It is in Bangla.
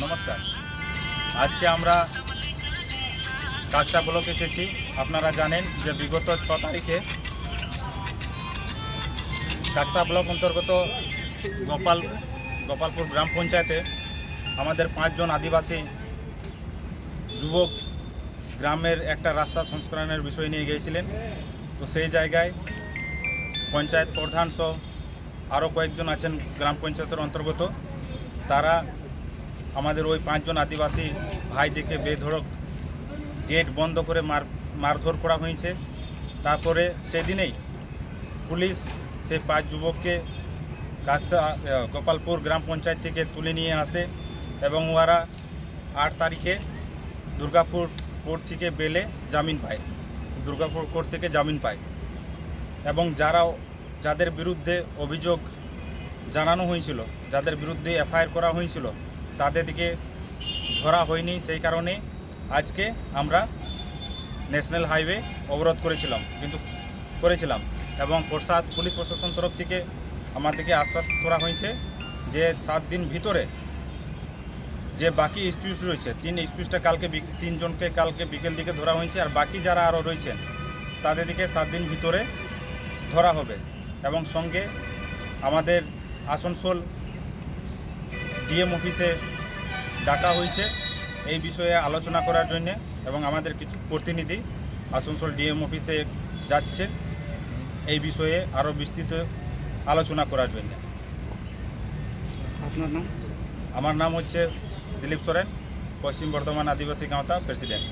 নমস্কার। আজকে আমরা কাকসা ব্লক এসেছি। আপনারা জানেন যে বিগত 6 তারিখে কাকসা ব্লক অন্তর্গত গোপালপুর গ্রাম পঞ্চায়েতে আমাদের 5 জন আদিবাসী যুবক গ্রামের একটা রাস্তা সংস্করণের বিষয় নিয়ে গিয়েছিলেন। তো সেই জায়গায় পঞ্চায়েত প্রধান সহ আরও কয়েকজন আছেন গ্রাম পঞ্চায়েতের অন্তর্গত। তারা আমাদের ওই 5 জন আদিবাসী ভাইদেরকে বেধড়ক গেট বন্ধ করে মারধর করা হয়েছে। তারপরে সেদিনেই পুলিশ সেই 5 যুবককে কাকসা গোপালপুর গ্রাম পঞ্চায়েত থেকে তুলে নিয়ে আসে এবং ওরা 8 তারিখে দুর্গাপুর কোর্ট থেকে বেলে জামিন পায়। দুর্গাপুর কোর্ট থেকে জামিন পায় এবং যাদের বিরুদ্ধে অভিযোগ জানানো হয়েছিল, যাদের বিরুদ্ধে এফআইআর করা হয়েছিল, তাদেরকে ধরা হয়নি। সেই কারণে আজকে আমরা ন্যাশনাল হাইওয়ে অবরোধ করেছিলাম এবং পুলিশ প্রশাসন তরফ থেকে আমাদেরকে আশ্বাস করা হয়েছে যে 7 দিন ভিতরে যে বাকি এক্সকিউজ রয়েছে, 3 এক্সকিউজটা কালকে 3 জনকে কালকে বিকেল দিকে ধরা হয়েছে, আর বাকি যারা আরও রয়েছেন তাদেরকে 7 দিন ভিতরে ধরা হবে। এবং সঙ্গে আমাদের আসানসোল ডিএম অফিসে ডাকা হয়েছে এই বিষয়ে আলোচনা করার জন্য এবং আমাদের কিছু প্রতিনিধি আসানসোল ডিএম অফিসে যাচ্ছে এই বিষয়ে আরও বিস্তৃত আলোচনা করার জন্য। আপনার নাম? আমার নাম হচ্ছে দিলীপ সোরেন, পশ্চিম বর্ধমান আদিবাসী গাঁওতা প্রেসিডেন্ট।